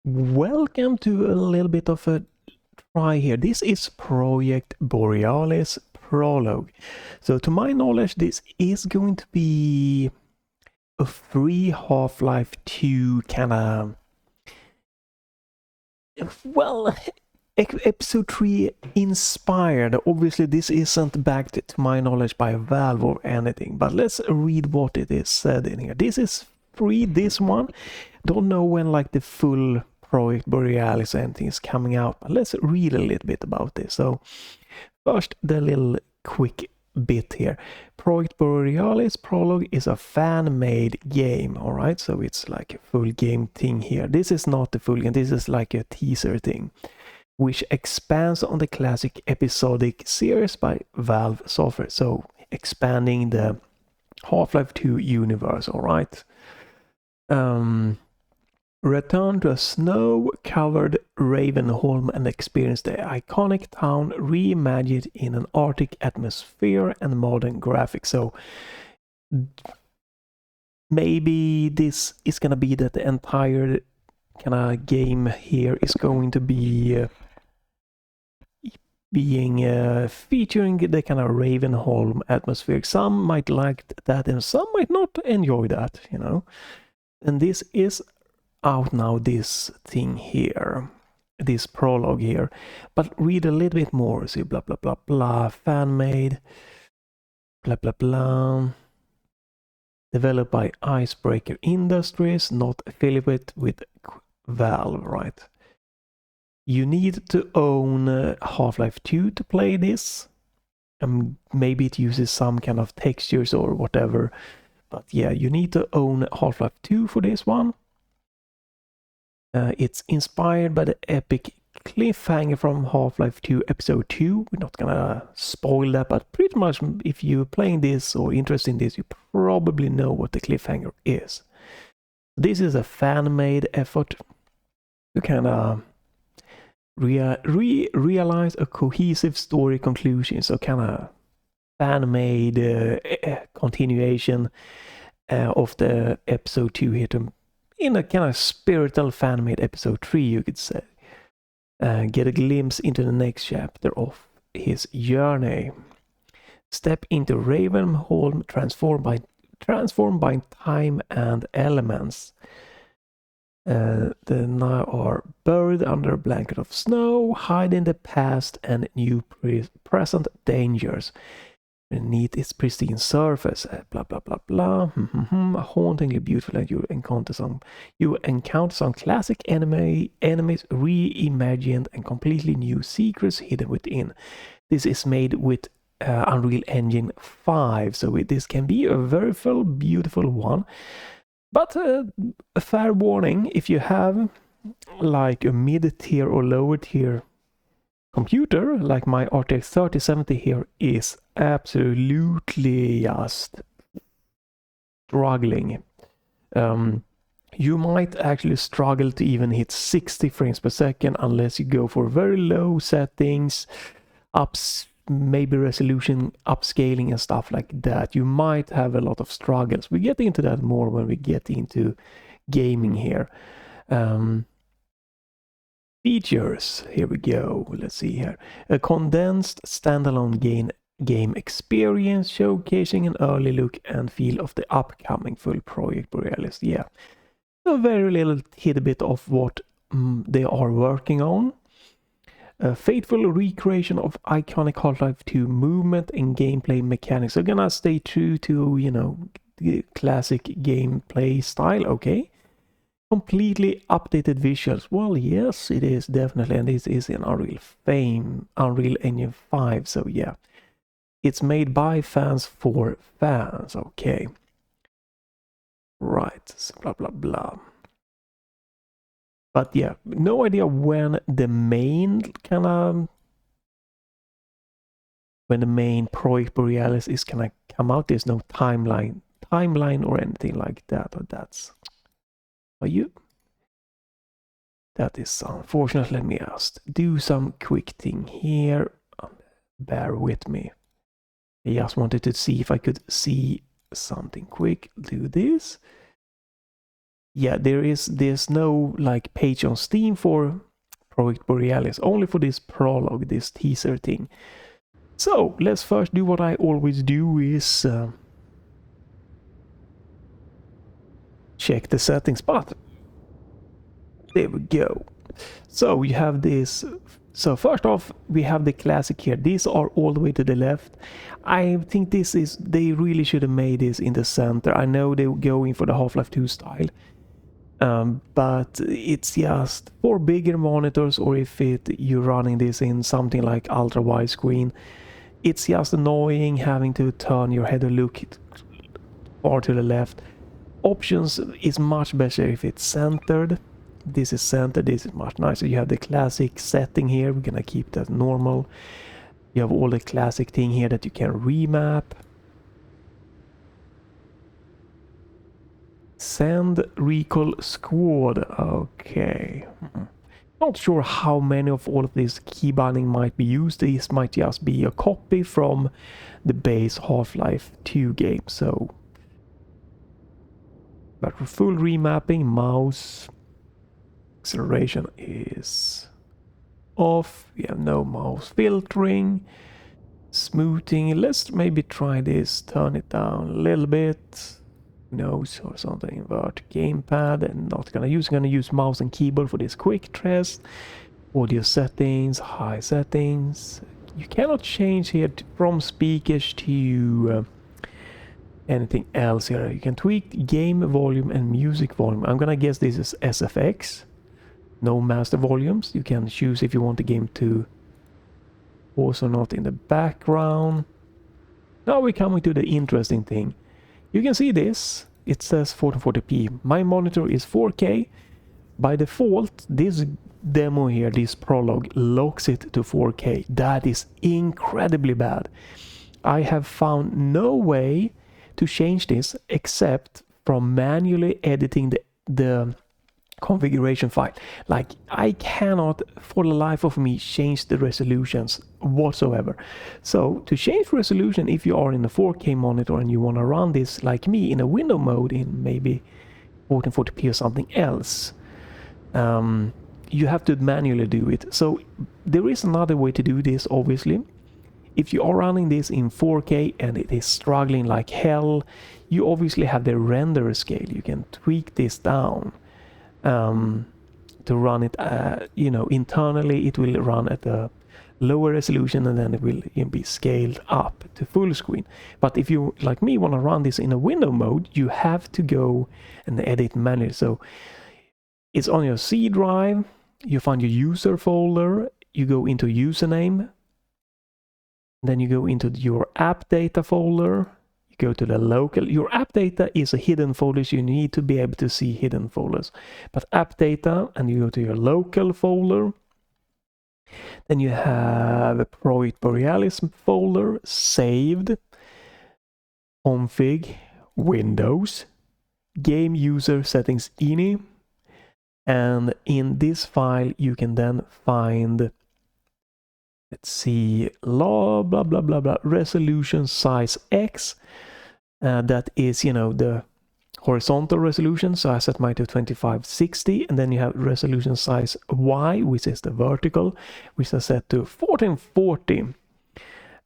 Welcome to a little bit of a try here. This is Project Borealis Prologue. So to my knowledge, this is going to be a free Half-Life 2 kind of, well, episode 3 inspired. Obviously, this isn't backed to my knowledge by Valve or anything, but let's read what it is said in here. This is free, this one. Don't know when like the full Project Borealis and anything is coming out, but let's read a little bit about this. So first, the little quick bit here. Project Borealis Prologue is a fan-made game, all right? So it's like a full game thing here. This is not the full game, this is like a teaser thing, which expands on the classic episodic series by Valve Software. So expanding the Half-Life 2 universe, all right? Return to a snow-covered Ravenholm and experience the iconic town reimagined in an Arctic atmosphere and modern graphics. So maybe this is gonna be that the entire kind of game here is going to be featuring the kind of Ravenholm atmosphere. Some might like that and some might not enjoy that, you know. And this is out now, this thing here, this prologue here, but read a little bit more. See, blah blah blah blah, fan made, blah blah blah, developed by Icebreaker Industries, not affiliated with Valve, right? You need to own Half-Life 2 to play this, and maybe it uses some kind of textures or whatever, but yeah, you need to own Half-Life 2 for this one. It's inspired by the epic cliffhanger from Half-Life 2 Episode 2. We're not gonna spoil that, but pretty much if you're playing this or interested in this, you probably know what the cliffhanger is. This is a fan-made effort to kind of realize a cohesive story conclusion. So kind of fan-made continuation of the Episode 2 here to, in a kind of spiritual fan-made Episode 3, you could say. Get a glimpse into the next chapter of his journey. Step into Ravenholm, transformed by time and elements. The now are buried under a blanket of snow, hiding the past and new present dangers. Beneath its pristine surface, blah blah blah blah, hauntingly beautiful, and you encounter some classic enemies reimagined and completely new secrets hidden within. This is made with Unreal Engine 5, so this can be a very full, beautiful one. But a fair warning, if you have like a mid-tier or lower-tier computer, like my RTX 3070 here is absolutely just struggling. You might actually struggle to even hit 60 frames per second unless you go for very low settings, maybe resolution upscaling and stuff like that. You might have a lot of struggles. We get into that more when we get into gaming here. Features, here we go, let's see here. A condensed standalone game experience showcasing an early look and feel of the upcoming full Project Borealis. Yeah, a very little tidbit of what they are working on. A faithful recreation of iconic Half-Life 2 movement and gameplay mechanics. They're gonna stay true to, you know, the classic gameplay style, okay? Completely updated visuals. Well, yes, it is definitely, and this is in Unreal Engine 5, so yeah. It's made by fans for fans, okay. Right, blah blah blah. But yeah, no idea when the main Project Borealis is gonna come out. There's no timeline or anything like that. Or that's that is unfortunate. Let me just do some quick thing here. Bear with me. I just wanted to see if I could see something quick. Do this. yeah, there's no like page on Steam for Project Borealis, only for this Prologue, this teaser thing. So let's first do what I always do, is check the settings button. There we go. So we have this. So first off, we have the classic here. These are all the way to the left. I think they really should have made this in the center. I know they're going for the Half-Life 2 style. But it's just for bigger monitors, or if you're running this in something like ultra widescreen, it's just annoying having to turn your head and look far to the left. Options is much better if it's centered. This is centered, this is much nicer. You have the classic setting here, we're gonna keep that normal. You have all the classic thing here that you can remap. Send recall squad. Okay. Not sure how many of all of this key binding might be used. This might just be a copy from the base Half-Life 2 game. So, but for full remapping, mouse acceleration is off. We have no mouse filtering, smoothing. Let's maybe try this. Turn it down a little bit. Nose or something. Invert gamepad, and not gonna use mouse and keyboard for this quick test. Audio settings, high settings. You cannot change here from speakers to anything else here. You can tweak game volume and music volume. I'm gonna guess this is SFX. No master volumes. You can choose if you want the game to also not in the background. Now we're coming to the interesting thing. You can see this, it says 1440p. My monitor is 4K. By default, this demo here, this Prologue, locks it to 4K. That is incredibly bad. I have found no way to change this except from manually editing the configuration file. Like, I cannot for the life of me change the resolutions whatsoever. So to change resolution, if you are in a 4K monitor and you want to run this like me in a window mode in maybe 1440p or something else, you have to manually do it. So there is another way to do this, obviously. If you are running this in 4K and it is struggling like hell, you obviously have the render scale. You can tweak this down to run it, internally it will run at a lower resolution, and then it will be scaled up to full screen. But if you, like me, want to run this in a window mode, you have to go and edit manually. So it's on your C drive, you find your user folder, you go into username, then you go into your AppData folder, go to the local. Your AppData is a hidden folder, so you need to be able to see hidden folders. But AppData, and you go to your local folder. Then you have a ProjectBorealis folder, saved, config, Windows, GameUserSettings.ini, and in this file you can then find, let's see, blah blah blah blah blah, ResolutionSizeX. That is, the horizontal resolution, so I set mine to 2560, and then you have resolution size Y, which is the vertical, which I set to 1440,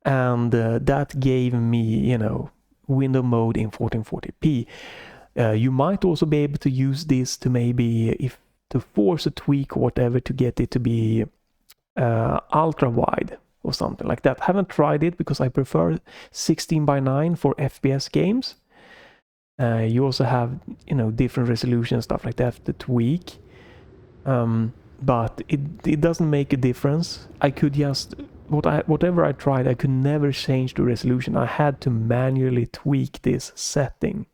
and that gave me, window mode in 1440p. You might also be able to use this to maybe, to force a tweak or whatever to get it to be ultra wide or something like that. Haven't tried it because I prefer 16:9 for FPS games. You also have, different resolution stuff like that to tweak, but it doesn't make a difference. I could just, whatever I tried, I could never change the resolution. I had to manually tweak this setting.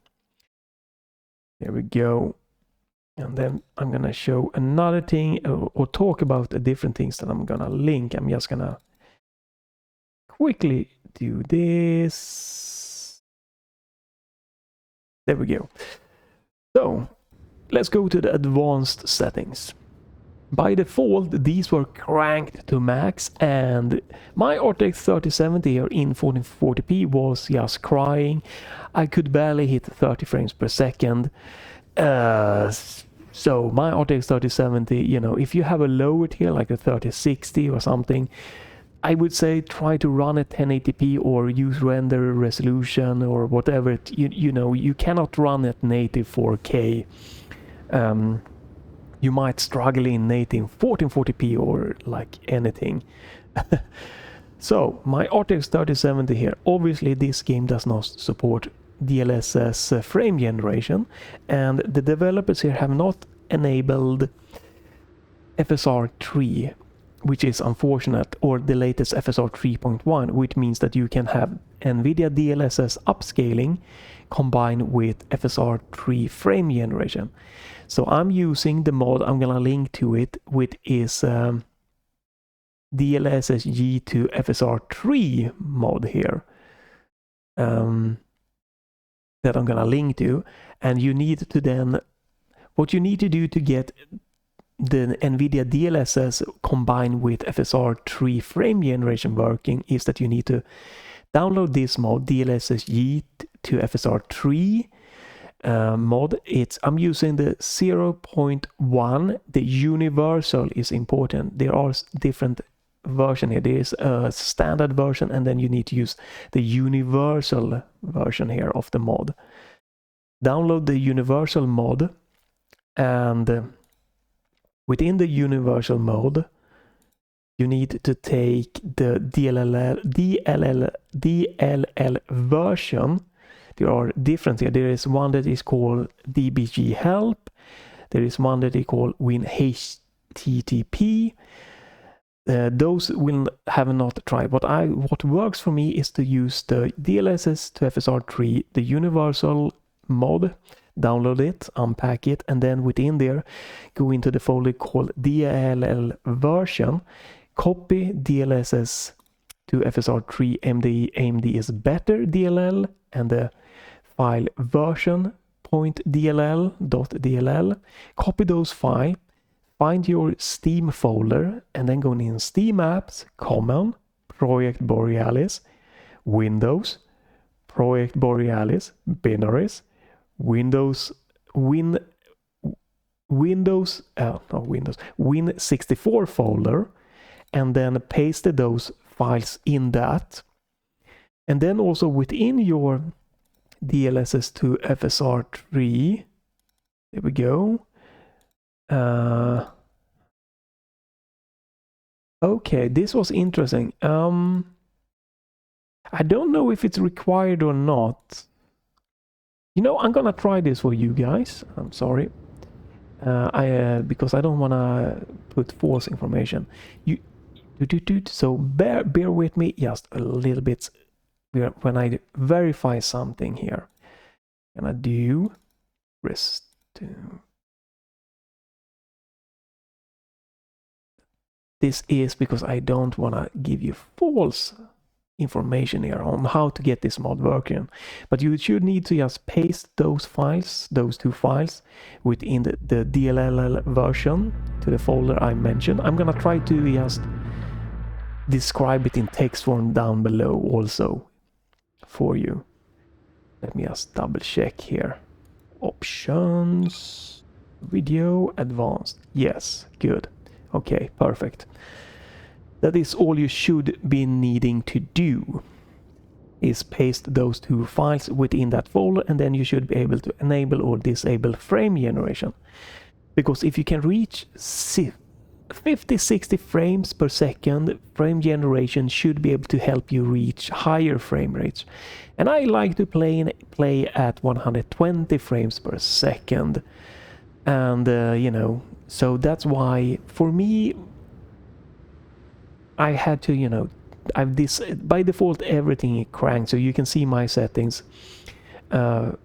There we go. And then I'm gonna show another thing, or talk about the different things that I'm gonna link. I'm just gonna quickly do this. There we go. So let's go to the advanced settings. By default, these were cranked to max, and my RTX 3070 here in 1440p was just crying. I could barely hit 30 frames per second. So my RTX 3070, you know, if you have a lower tier like a 3060 or something, I would say try to run at 1080p or use render resolution or whatever. You know, you cannot run at native 4K. You might struggle in native 1440p or like anything. So my RTX 3070 here, obviously this game does not support DLSS frame generation, and the developers here have not enabled FSR3, which is unfortunate, or the latest FSR 3.1, which means that you can have Nvidia DLSS upscaling combined with FSR3 frame generation. So I'm using the mod, I'm gonna link to it, which is DLSS to FSR3 mod here. That I'm gonna link to, and you need to then, what you need to do to get the Nvidia DLSS combined with FSR3 frame generation working is that you need to download this mod, DLSS to FSR3 mod. I'm using the 0.1. The universal is important. There are different version here. There is a standard version, and then you need to use the universal version here of the mod. Download the universal mod, and within the universal mode you need to take the DLL version. There are different here. There is one that is called DBG help. There is one that is called WinHTTP. Those will have not tried. What works for me is to use the DLSS to FSR3, the universal mod, download it, unpack it, and then within there, go into the folder called DLL version, copy DLSS to FSR3 AMD is better DLL, and the file version.dll.dll, copy those files, find your Steam folder, and then go in Steam apps, common, ProjectBorealis, Windows, ProjectBorealis, Binaries, Win64 folder, and then paste those files in that. And then also within your DLSS to FSR3, there we go. Okay, this was interesting. I don't know if it's required or not. You know, I'm gonna try this for you guys. I'm sorry, because I don't wanna put false information. So bear with me just a little bit when I verify something here. And I do rest. This is because I don't want to give you false information here on how to get this mod working. But you should need to just paste those files, those two files, within the DLL version to the folder I mentioned. I'm gonna try to just describe it in text form down below also for you. Let me just double check here. Options, video, advanced. Yes, good. Okay, perfect. That is all you should be needing to do, is paste those two files within that folder, and then you should be able to enable or disable frame generation. Because if you can reach 50-60 frames per second, frame generation should be able to help you reach higher frame rates. And I like to play at 120 frames per second. And you know, so that's why for me I had to, you know, I've this by default everything is cranked, so you can see my settings. I'm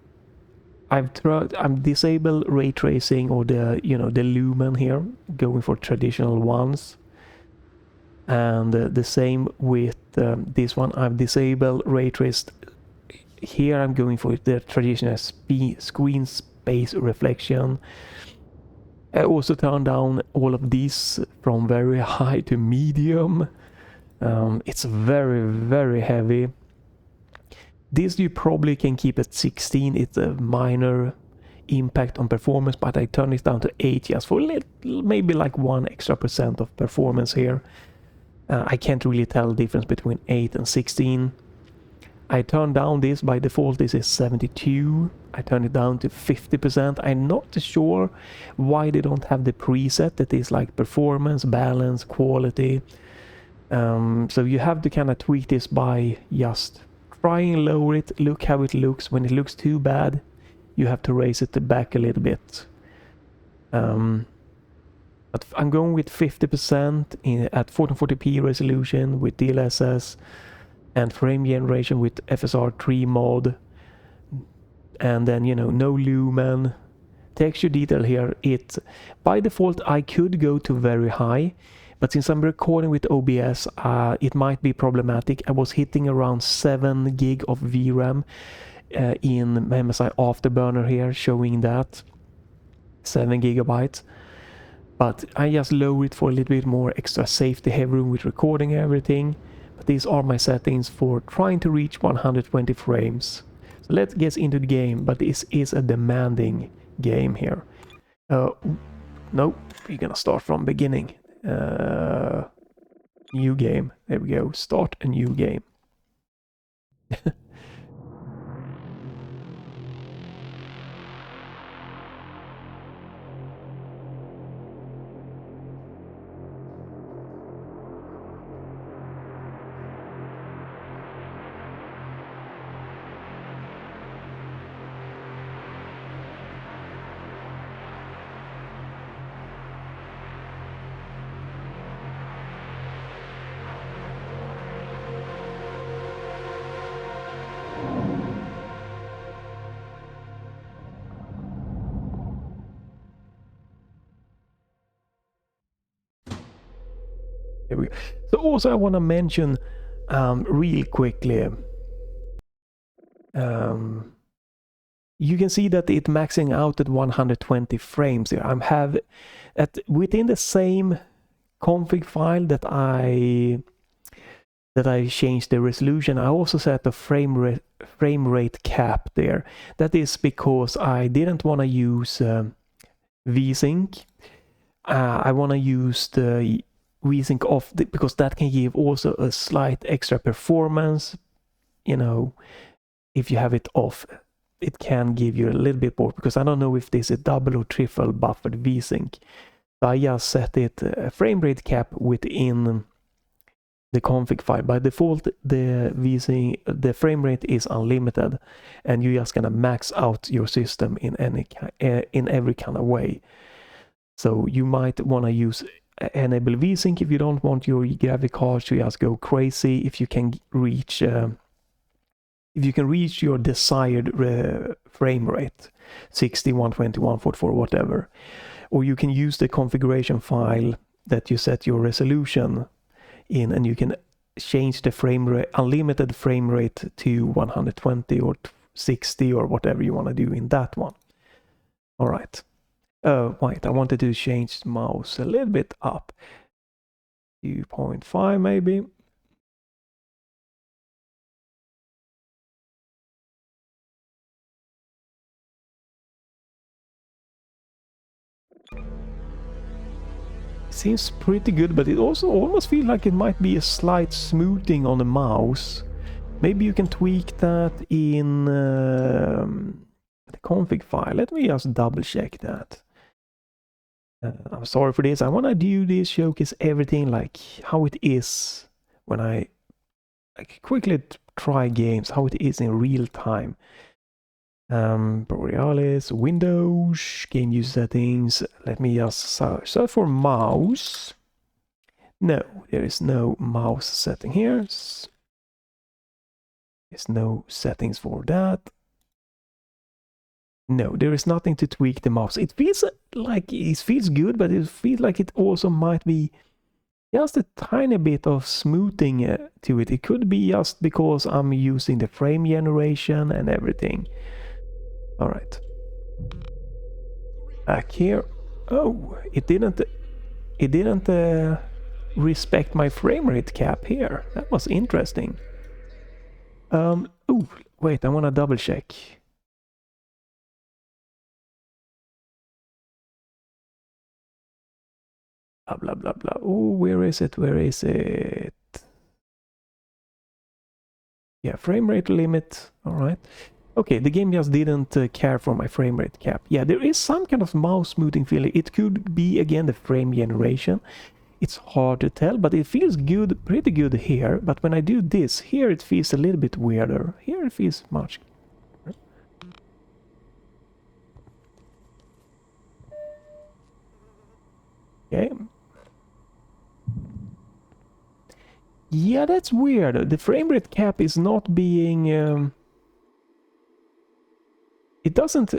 disable ray tracing, or the, you know, the lumen here, going for traditional ones, and the same with this one. I've disabled ray traced. Here I'm going for the traditional screen space reflection. I also turn down all of these from very high to medium. It's very, very heavy. This you probably can keep at 16. It's a minor impact on performance, but I turned it down to 8 just for a little, maybe like 1 extra % of performance here. I can't really tell the difference between 8 and 16. I turned down this, by default this is 72. I turned it down to 50%. I'm not sure why they don't have the preset that is like performance, balance, quality. So you have to kind of tweak this by just trying to lower it, look how it looks. When it looks too bad, you have to raise it back a little bit. But I'm going with 50% at 1440p resolution with DLSS and frame generation with FSR3 mod. And then, you know, no lumen. Texture detail here, by default I could go to very high, but since I'm recording with OBS, it might be problematic. I was hitting around 7 gig of VRAM in MSI Afterburner here, showing that 7 gigabytes. But I just lower it for a little bit more extra safety headroom with recording everything. But these are my settings for trying to reach 120 frames. So let's get into the game, but this is a demanding game here. Nope, we're gonna start from beginning. New game, there we go, start a new game. There we go. So also I want to mention real quickly, you can see that it's maxing out at 120 frames here. I'm have at within the same config file that I changed the resolution. I also set the frame rate cap there. That is because I didn't want to use VSync. I want to use the VSync off because that can give also a slight extra performance. You know, if you have it off, it can give you a little bit more, because I don't know if this is double or triple buffered VSync. So I just set it frame rate cap within the config file. By default, the VSync, the frame rate is unlimited, and you're just gonna max out your system in every kind of way. So you might want to use enable VSync if you don't want your graphic cards to just go crazy. If you can reach your desired frame rate, 60, 120, 144, whatever, or you can use the configuration file that you set your resolution in, and you can change the frame rate, unlimited frame rate, to 120 or 60 or whatever you want to do in that one. All right. Wait, I wanted to change the mouse a little bit up. 2.5 maybe. Seems pretty good, but it also almost feels like it might be a slight smoothing on the mouse. Maybe you can tweak that in the config file. Let me just double check that. I'm sorry for this. I want to do this, showcase everything like how it is when I quickly try games, how it is in real time. Borealis, Windows, GameUserSettings. Let me just search for mouse. No, there is no mouse setting here. There's no settings for that. No, there is nothing to tweak the mouse. It feels like it feels good, but it feels like it also might be just a tiny bit of smoothing to it. It could be just because I'm using the frame generation and everything. All right. Back here. Oh, it didn't respect my frame rate cap here. That was interesting. Oh, wait, I want to double check. Blah, blah, blah, blah. Oh, where is it? Where is it? Yeah, frame rate limit. All right. Okay, the game just didn't care for my frame rate cap. Yeah, there is some kind of mouse smoothing feeling. It could be, again, the frame generation. It's hard to tell, but it feels good, pretty good here. But when I do this, here it feels a little bit weirder. Here it feels much. Okay. Yeah, that's weird. The frame rate cap is not being... it doesn't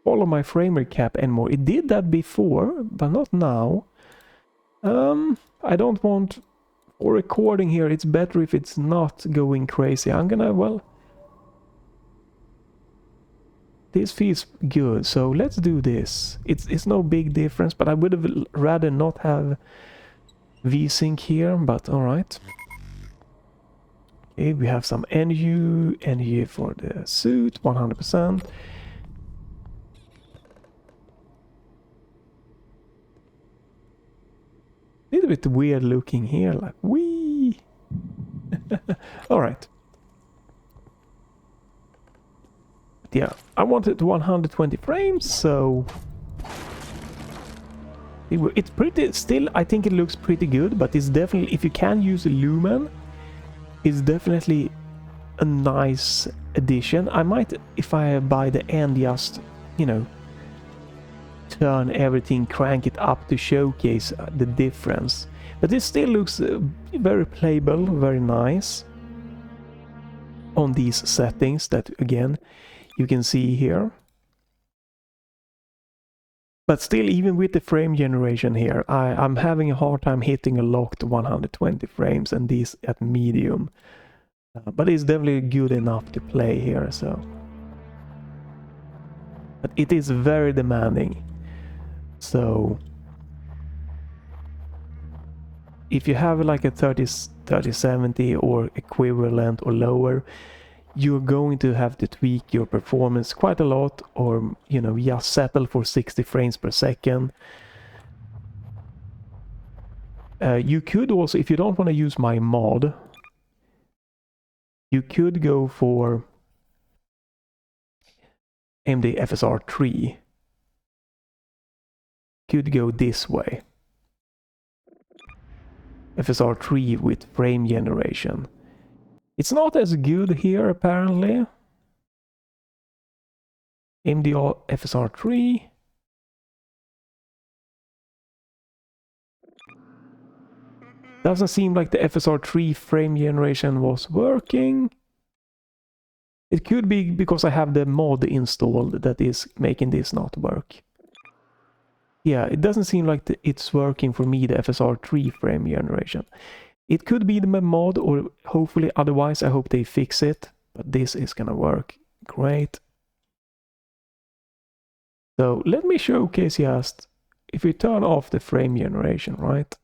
follow my frame rate cap anymore. It did that before, but not now. I don't want... For recording here, it's better if it's not going crazy. I'm gonna, well... This feels good, so let's do this. It's no big difference, but I would have rather not have VSync here, but alright. Okay, we have some energy for the suit, 100%. Little bit weird looking here, like wee. Alright. Yeah, I wanted 120 frames, so it's pretty, still I think it looks pretty good, but it's definitely, if you can use a lumen, it's definitely a nice addition. I might, if I buy the end, just, you know, turn everything, crank it up to showcase the difference, but it still looks very playable, very nice on these settings that, again, you can see here. But still, even with the frame generation here, I'm having a hard time hitting a locked 120 frames, and these at medium. But it's definitely good enough to play here, so... But it is very demanding. So... if you have like a 3070 or equivalent or lower, you're going to have to tweak your performance quite a lot, or, you know, just settle for 60 frames per second. You could also, if you don't want to use my mod, you could go for AMD FSR3. Could go this way. FSR3 with frame generation. It's not as good here, apparently. AMD FSR3. Doesn't seem like the FSR3 frame generation was working. It could be because I have the mod installed that is making this not work. Yeah, it doesn't seem like it's working for me, the FSR3 frame generation. It could be the mod, or hopefully otherwise I hope they fix it, but this is gonna work great. So let me showcase just, if we turn off the frame generation, right?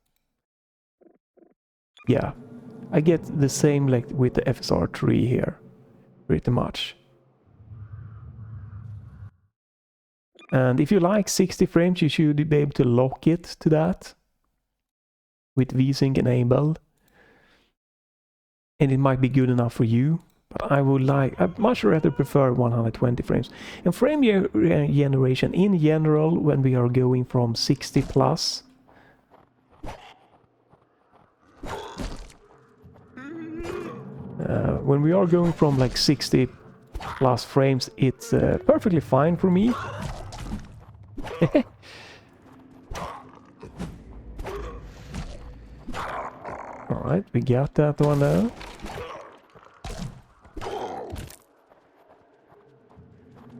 Yeah, I get the same like with the FSR3 here, pretty much. And if you like 60 frames, you should be able to lock it to that with VSync enabled. And it might be good enough for you, but I much rather prefer 120 frames. And frame generation in general, when we are going from 60 plus, when we are going from like 60 plus frames, it's perfectly fine for me. Alright, we got that one now.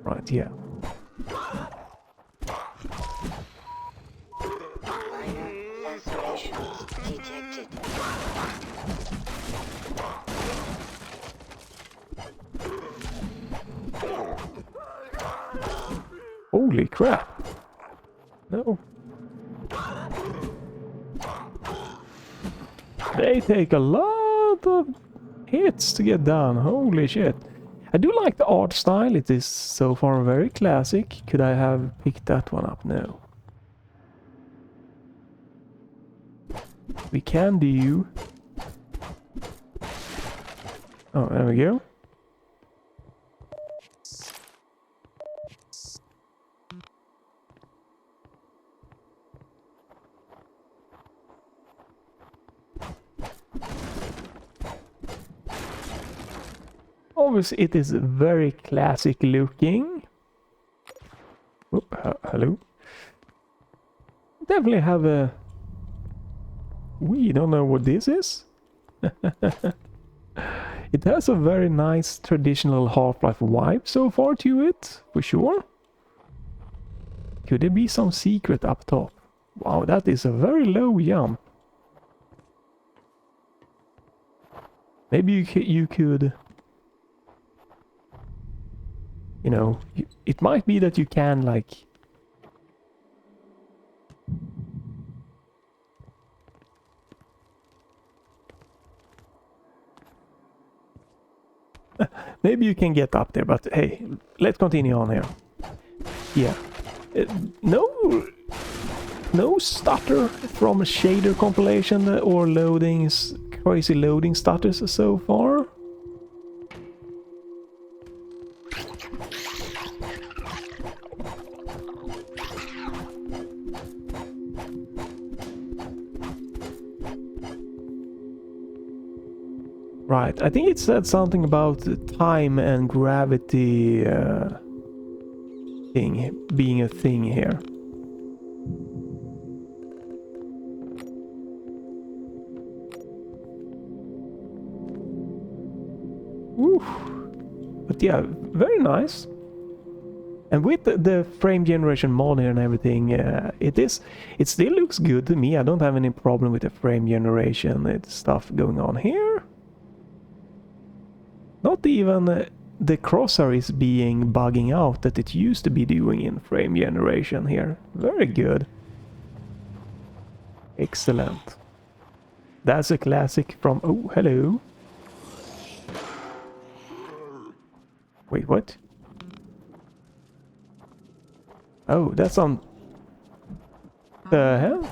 Right, yeah. Holy crap. No. They take a lot of hits to get done. Holy shit. I do like the art style. It is so far very classic. Could I have picked that one up? No. we can do... Oh, there we go. Obviously, it is very classic looking. Oh, hello. Definitely have a... We don't know what this is. It has a very nice traditional Half-Life vibe so far to it, for sure. Could there be some secret up top? Wow, that is a very low jump. Maybe you could... You know, it might be that you can, like... Maybe you can get up there, but hey, let's continue on here. Yeah. No stutter from shader compilation or loadings, crazy loading stutters so far. Right, I think it said something about time and gravity thing being a thing here. Oof. But yeah, very nice. And with the frame generation mod here and everything, it still looks good to me. I don't have any problem with the frame generation. It's stuff going on here. Not even the crosshair is bugging out that it used to be doing in frame generation here. Very good. Excellent. That's a classic from... Oh, hello. Wait, what? Oh, that's on... The hell?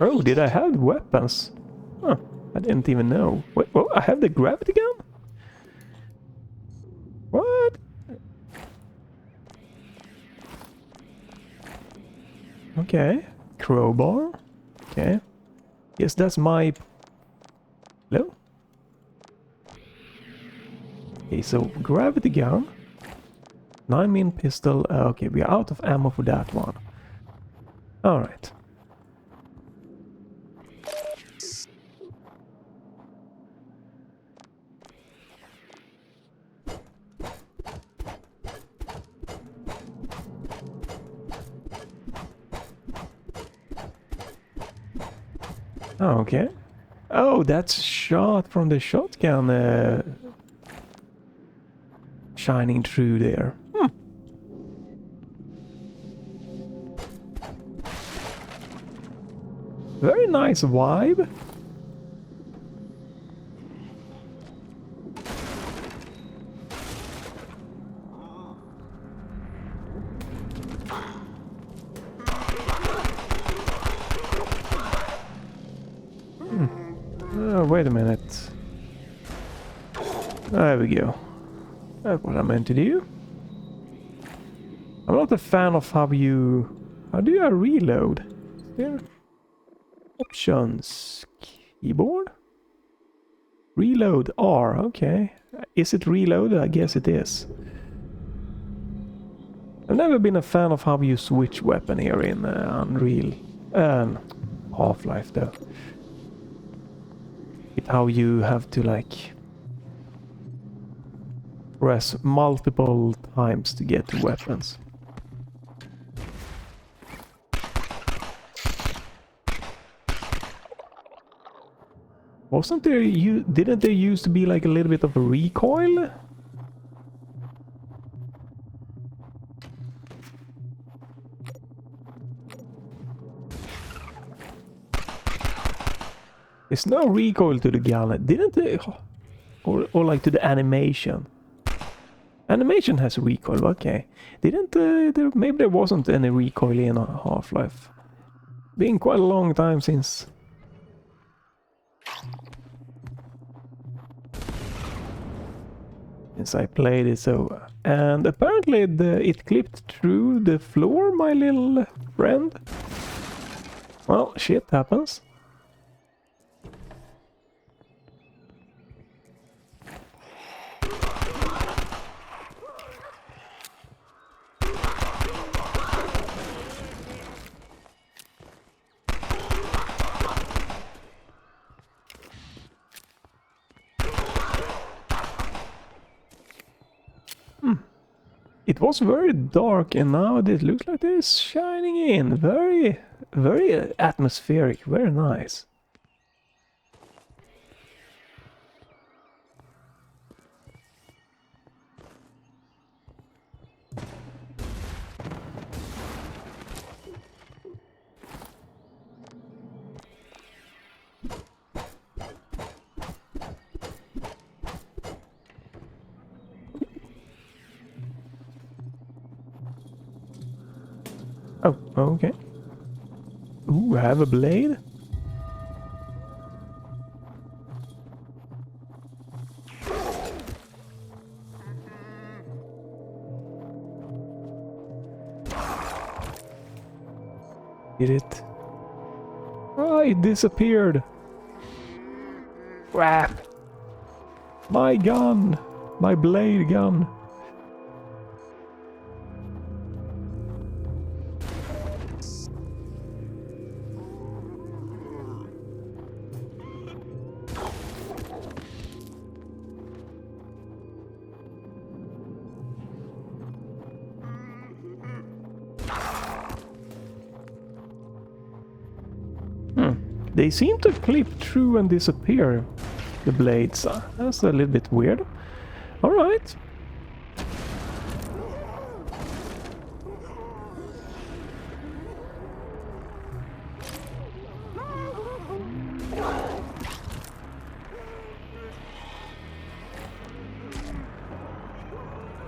Oh, did I have weapons? Huh, I didn't even know. Wait, oh, I have the gravity gun? What? Okay. Crowbar. Okay. Yes, that's my... Hello? Okay, so gravity gun. 9mm pistol. Okay, we are out of ammo for that one. Alright. Oh, okay. Oh, that's shot from the shotgun shining through there. Very nice vibe. Wait a minute. There we go. That's what I meant to do. I'm not a fan of how do you reload? There. Options. Keyboard? Reload R, okay. Is it reloaded? I guess it is. I've never been a fan of how you switch weapon here in Unreal. Half-Life though. How you have to like press multiple times to get to weapons. Wasn't there didn't there used to be like a little bit of a recoil? There's no recoil to the gun, didn't they? Or like to the animation. Animation has recoil, okay. Didn't maybe there wasn't any recoil in Half-Life. Been quite a long time since I played it, so... And apparently it clipped through the floor, my little friend. Well, shit happens. It was very dark and now it looks like it's shining in. Very, very atmospheric, very nice. Oh, okay. Ooh, I have a blade. Did it? Oh, it disappeared. Crap. My gun. My blade gun. They seem to clip through and disappear, the blades. That's a little bit weird. Alright.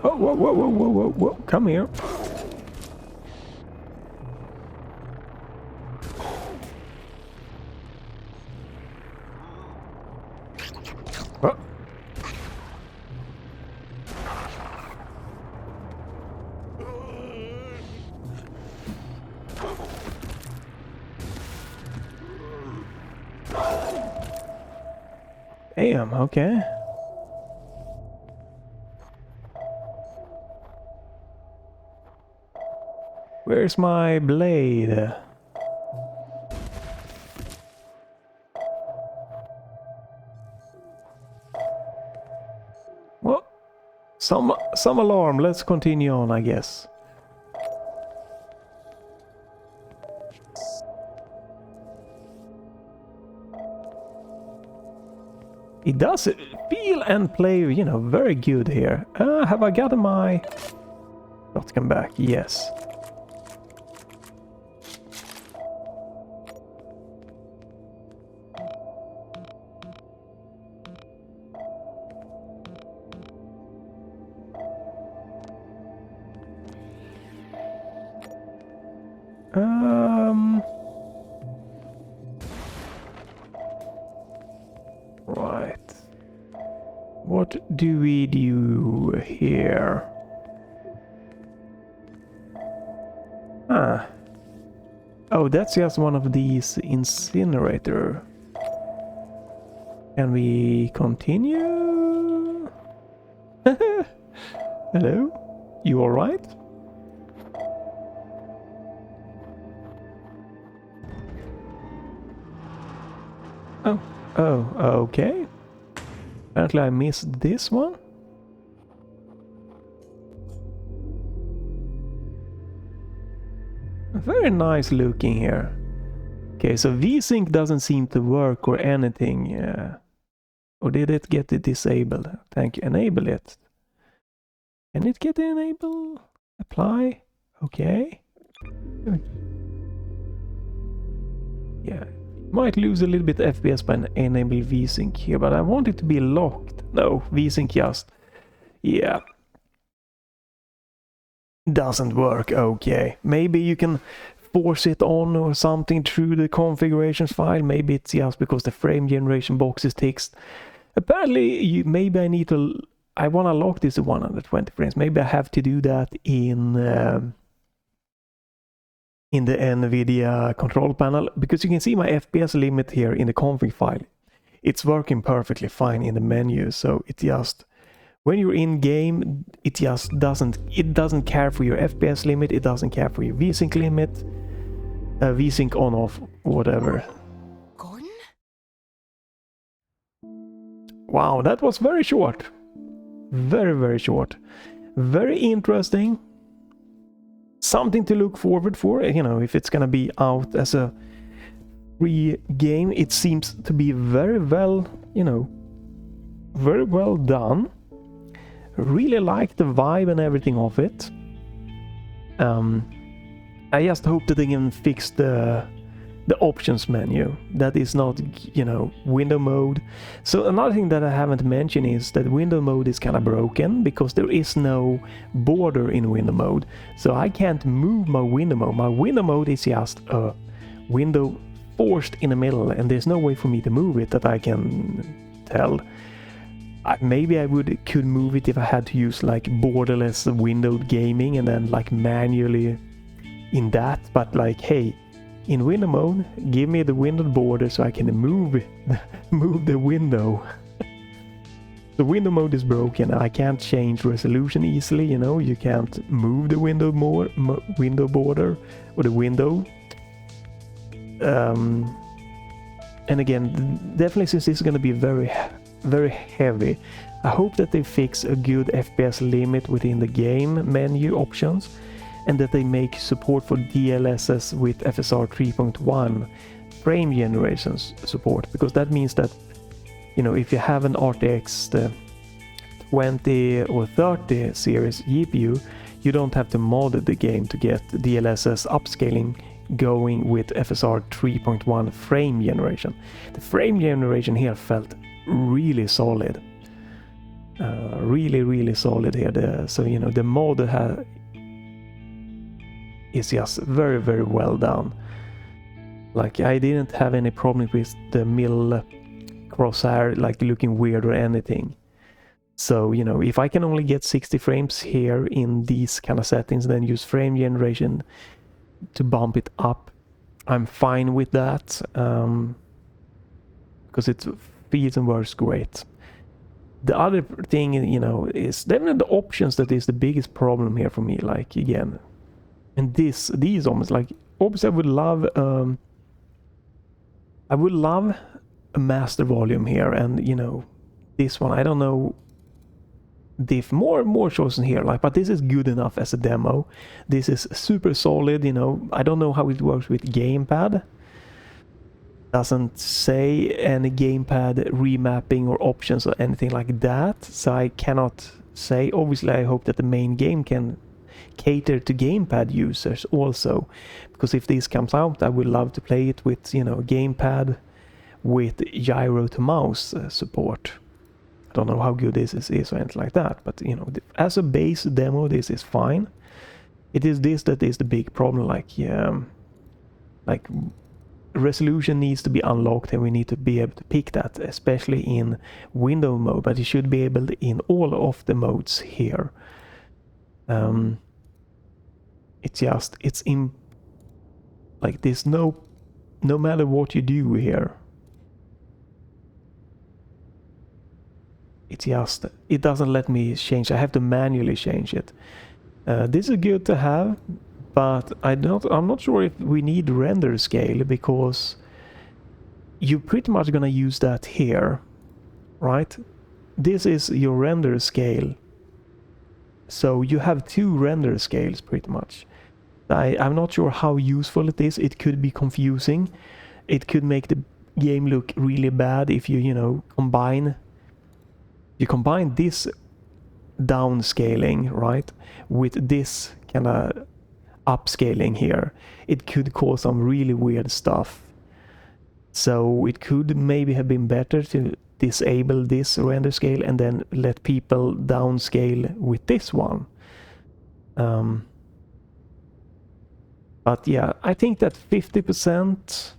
Oh, whoa, whoa, whoa, whoa, whoa, whoa, come here. Oh. Damn, okay. Where's my blade? Well, some alarm. Let's continue on, I guess. It does feel and play, you know, very good here. Have I gotten my shotgun back? Yes. Right. What do we do here? Ah. Oh, that's just one of these incinerator. Can we continue? Hello? You alright? Oh, okay. Apparently I missed this one. Very nice looking here. Okay, so VSync doesn't seem to work or anything. Or did it get it disabled? Thank you. Enable it. Can it get enabled? Apply? Okay. Yeah. Might lose a little bit FPS by enable VSync here, but I want it to be locked. No, VSync just. Yeah. doesn't work. Okay, maybe you can force it on or something through the configurations file. Maybe it's just because the frame generation box is ticked. Apparently, maybe I want to lock this to 120 frames. Maybe I have to do that in the Nvidia control panel, because you can see my FPS limit here in the config file. It's working perfectly fine in the menu, so it just, when you're in game, it just doesn't care for your FPS limit, it doesn't care for your VSync limit, VSync on off, whatever. Gordon? Wow, that was very short. Very, very short. Very interesting. Something to look forward for, you know, if it's gonna be out as a free game. It seems to be very well, you know, very well done. Really like the vibe and everything of it. I just hope that they can fix the options menu. That is not, you know, window mode. So another thing that I haven't mentioned is that window mode is kind of broken because there is no border in window mode. So I can't move my window mode. My window mode is just a window forced in the middle, and there's no way for me to move it that I can tell. Maybe I could move it if I had to use like borderless windowed gaming and then like manually in that, but like, hey, in window mode, give me the windowed border so I can move the window. The window mode is broken. I can't change resolution easily, you know, you can't move the window window border or the window. And again, definitely since this is going to be very, very heavy, I hope that they fix a good FPS limit within the game menu options, and that they make support for DLSS with FSR 3.1 frame generations support, because that means that, you know, if you have an RTX 20 or 30 series GPU, you don't have to mod the game to get DLSS upscaling going with FSR 3.1 frame generation. The frame generation here felt really solid. Really solid here. So, you know, the mod is just very, very well done. Like, I didn't have any problem with the middle crosshair like looking weird or anything. So, you know, if I can only get 60 frames here in these kind of settings, then use frame generation to bump it up, I'm fine with that, because it feels and works great. The other thing, you know, is definitely the options that is the biggest problem here for me. Like, again, and these almost like, obviously I would love a master volume here, and, you know, this one, I don't know, diff more chosen here, like, but this is good enough as a demo. This is super solid, you know. I don't know how it works with gamepad. Doesn't say any gamepad remapping or options or anything like that, so I cannot say. Obviously I hope that the main game can cater to gamepad users also, because if this comes out, I would love to play it with, you know, gamepad with gyro to mouse support. I don't know how good this is or anything like that, but, you know, as a base demo, this is fine. It is this that is the big problem, like resolution needs to be unlocked, and we need to be able to pick that, especially in window mode, but you should be able to in all of the modes here. It's in, like, this, no matter what you do here, it doesn't let me change. I have to manually change it. This is good to have, but I'm not sure if we need render scale, because you're pretty much gonna use that here, right? This is your render scale, so you have two render scales pretty much. I'm not sure how useful it is. It could be confusing. It could make the game look really bad if you know, combine this downscaling, right, with this kind of upscaling here. It could cause some really weird stuff. So it could maybe have been better to disable this render scale and then let people downscale with this one. But yeah, I think that 50%,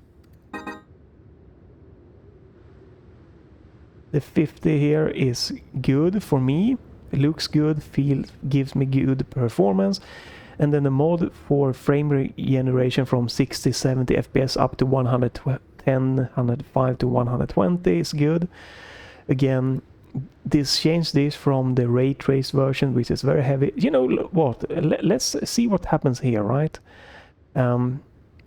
the 50 here is good for me. It looks good, gives me good performance. And then the mod for frame generation from 60, 70 FPS up to 110, 105 to 120 is good. Again, change this from the ray trace version, which is very heavy. You know what? Let's see what happens here, right?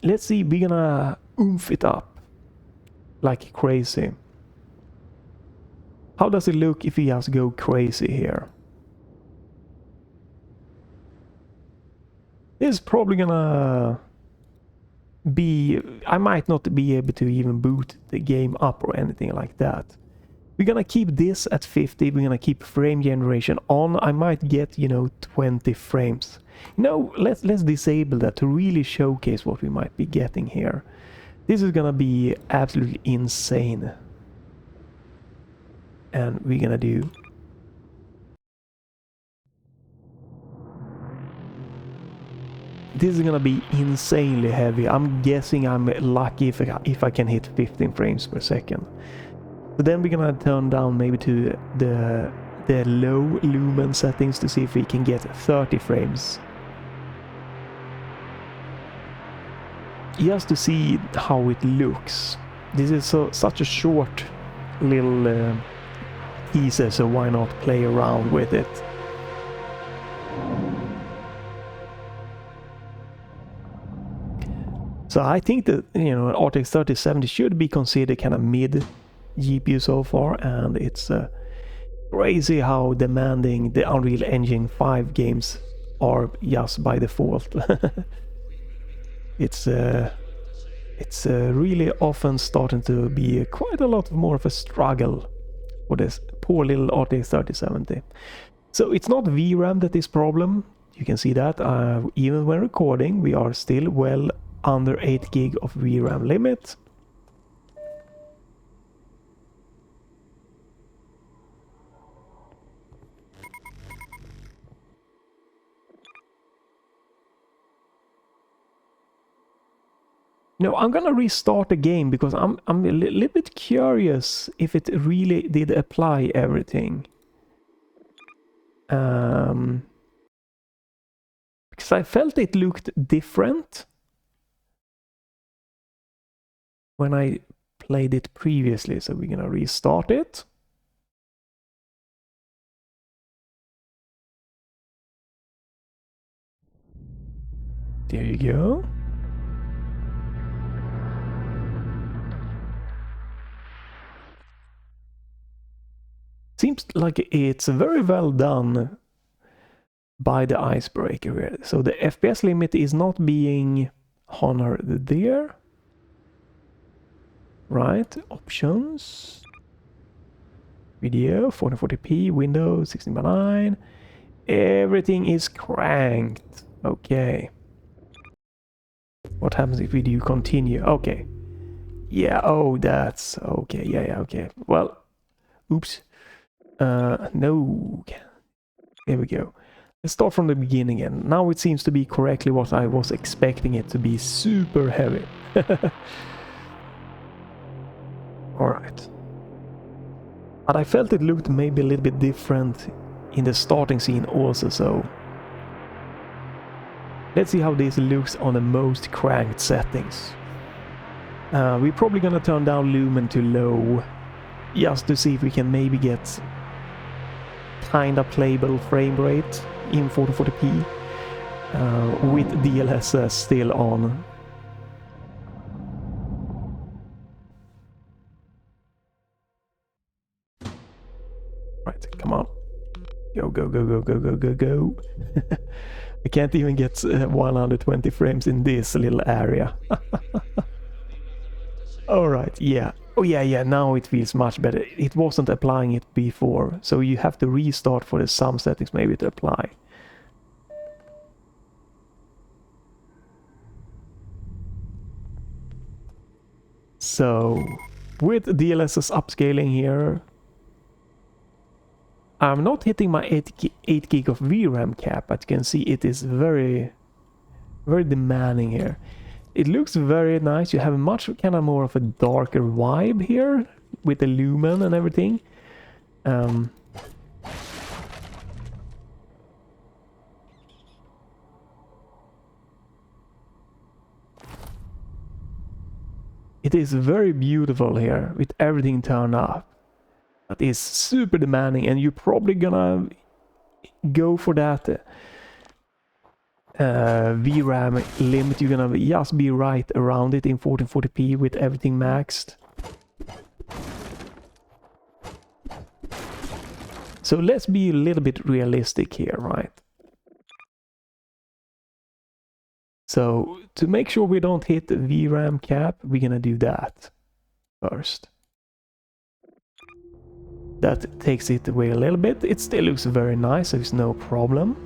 Let's see, we're gonna oomph it up like crazy. How does it look if we just go crazy here? This is probably gonna be... I might not be able to even boot the game up or anything like that. We're gonna keep this at 50, we're gonna keep frame generation on. I might get, you know, 20 frames. No, let's disable that to really showcase what we might be getting here. This is gonna be absolutely insane. And we're gonna do... This is gonna be insanely heavy. I'm guessing I'm lucky if I can hit 15 frames per second. So then we're gonna turn down maybe to the low lumen settings to see if we can get 30 frames. Just to see how it looks. This is such a short little teaser, so why not play around with it? So I think that, you know, RTX 3070 should be considered kind of mid GPU so far, and it's crazy how demanding the Unreal Engine 5 games are just by default. It's really often starting to be quite a lot more of a struggle for this poor little RTX 3070. So it's not VRAM that is problem. You can see that even when recording we are still well under 8 gig of VRAM limit. No, I'm gonna restart the game because I'm a little bit curious if it really did apply everything. Because I felt it looked different when I played it previously, so we're gonna restart it. There you go. Seems like it's very well done by the icebreaker here. So the FPS limit is not being honored there. Right, options. Video, 1440p, Windows, 16:9. Everything is cranked. Okay. What happens if we do continue? Okay. Yeah, oh, that's... Okay, yeah, okay. Well, oops. No. There we go. Let's start from the beginning again. Now it seems to be correctly what I was expecting it to be. Super heavy. Alright. But I felt it looked maybe a little bit different in the starting scene also, so... Let's see how this looks on the most cranked settings. We're probably gonna turn down lumen to low, just to see if we can maybe get kinda playable frame rate in 1440p with DLSS still on. Right, come on. Go, go, go, go, go, go, go, go. I can't even get 120 frames in this little area. Alright, yeah. Oh yeah, now it feels much better. It wasn't applying it before, so you have to restart for the some settings maybe to apply. So, with DLSS upscaling here, I'm not hitting my 8 gig of VRAM cap, but you can see it is very very demanding here. It looks very nice. You have much kind of more of a darker vibe here with the lumen and everything. It is very beautiful here with everything turned up. But it's super demanding, and you're probably gonna go for that VRAM limit. You're gonna just be right around it in 1440p with everything maxed. So let's be a little bit realistic here, right? So to make sure we don't hit the VRAM cap, we're gonna do that first. That takes it away a little bit. It still looks very nice, so it's no problem.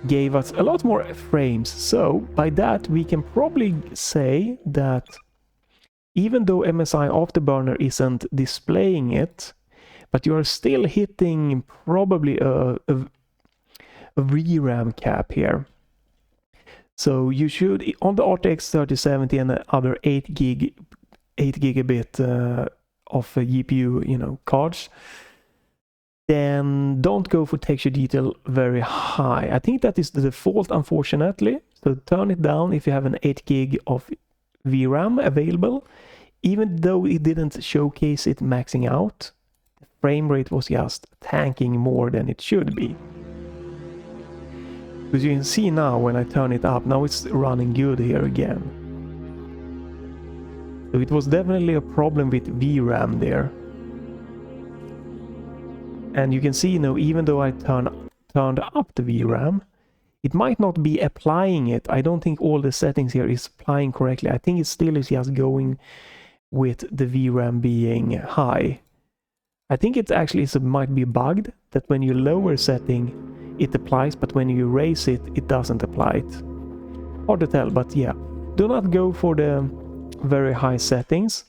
Gave us a lot more frames, so by that we can probably say that even though MSI Afterburner isn't displaying it, but you are still hitting probably a VRAM cap here. So you should, on the RTX 3070 and the other 8 gigabit of GPU, you know, cards, then don't go for texture detail very high. I think that is the default, unfortunately. So turn it down if you have an 8 gig of VRAM available. Even though it didn't showcase it maxing out, the frame rate was just tanking more than it should be. Because you can see now when I turn it up, now it's running good here again. So it was definitely a problem with VRAM there. And you can see, you know, even though I turned up the VRAM, it might not be applying it. I don't think all the settings here is applying correctly. I think it still is just going with the VRAM being high. I think it actually might be bugged that when you lower setting, it applies, but when you raise it, it doesn't apply it. Hard to tell, but yeah. Do not go for the very high settings.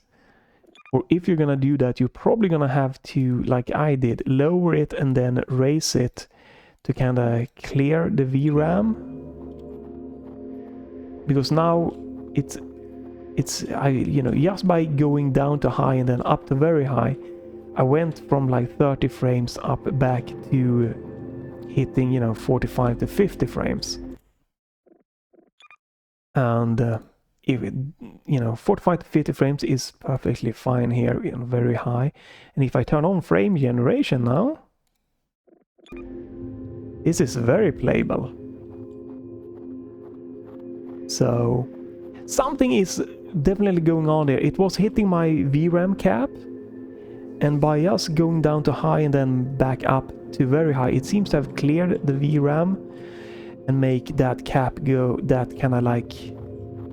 Or if you're gonna do that, you're probably gonna have to, like I did, lower it and then raise it to kind of clear the VRAM. Because now it's you know, just by going down to high and then up to very high, I went from like 30 frames up back to hitting, you know, 45 to 50 frames. And if it, you know, 45 to 50 frames is perfectly fine here, you know, very high. And if I turn on frame generation now, this is very playable. So something is definitely going on there. It was hitting my VRAM cap, and by just going down to high and then back up to very high, it seems to have cleared the VRAM and make that cap go, that kind of like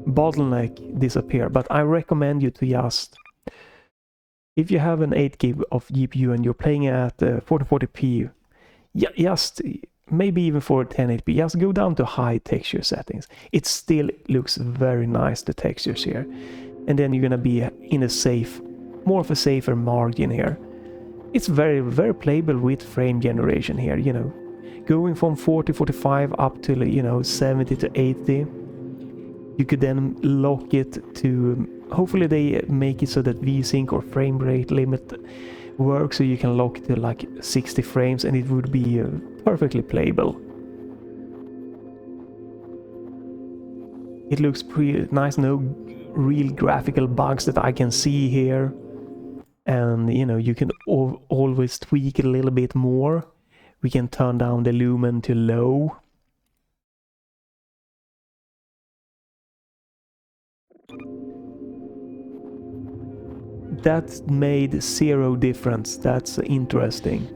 bottleneck disappear. But I recommend you to just, if you have an 8 gig of GPU and you're playing at 1440p, just maybe even for 1080p, just go down to high texture settings. It still looks very nice, the textures here. And then you're gonna be in a safe, more of a safer margin here. It's very, very playable with frame generation here, you know. Going from 40, 45 up to, you know, 70 to 80. You could then lock it to, hopefully they make it so that VSync or frame rate limit works, so you can lock it to like 60 frames and it would be perfectly playable. It looks pretty nice, no real graphical bugs that I can see here. And, you know, you can always tweak it a little bit more. We can turn down the lumen to low. That made 0 difference. That's interesting.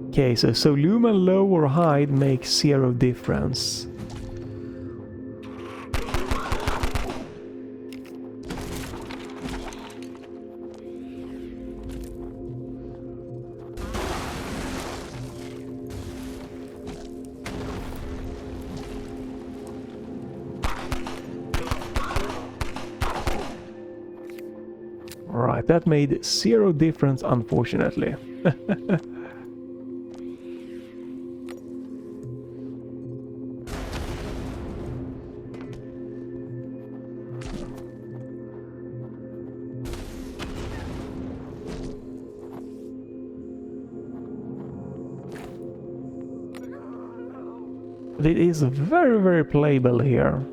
Okay, so lumen low or high makes 0 difference. Alright, that made zero difference, unfortunately. It is very, very playable here.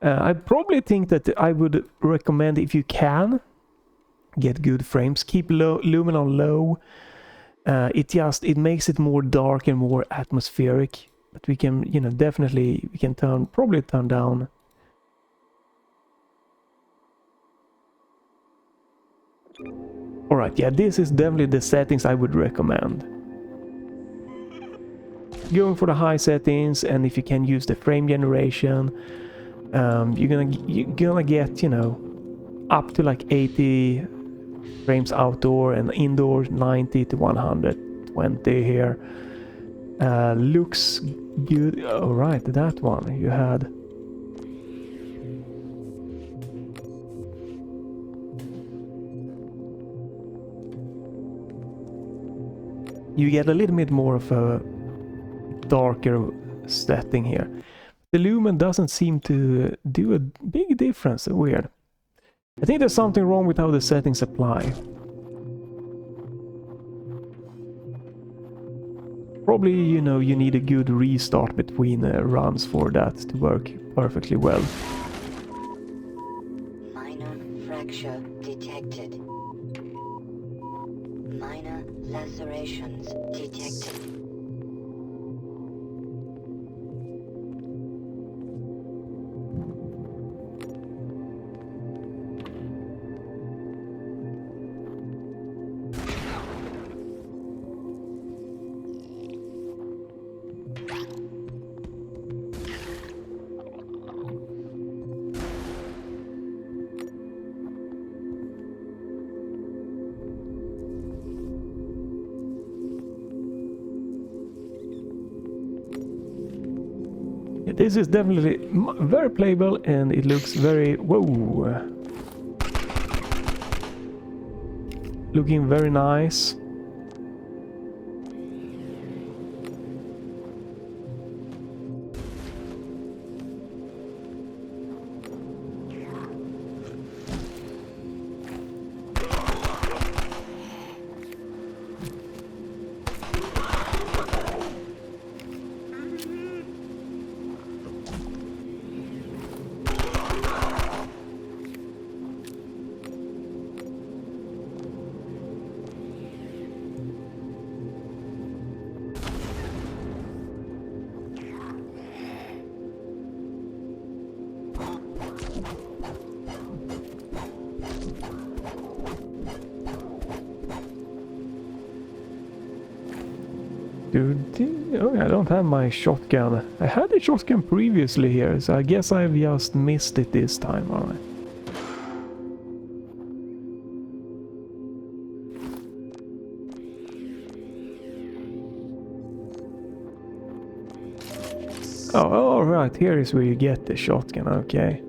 I probably think that I would recommend, if you can get good frames, keep lumen on low. It makes it more dark and more atmospheric. But we can, you know, definitely we can probably turn down. All right, yeah, this is definitely the settings I would recommend. Going for the high settings, and if you can use the frame generation, you're gonna get, you know, up to like 80 frames outdoor, and indoor 90 to 120 here. Looks good. All right, that one you had. You get a little bit more of a darker setting here. The lumen doesn't seem to do a big difference. Weird. I think there's something wrong with how the settings apply. Probably, you know, you need a good restart between runs for that to work perfectly well. Minor fracture detected. Minor lacerations detected. This is definitely very playable, and it looks very... Whoa! Looking very nice. Oh, I don't have my shotgun. I had a shotgun previously here, so I guess I've just missed it this time. Alright. Oh, alright, here is where you get the shotgun, okay.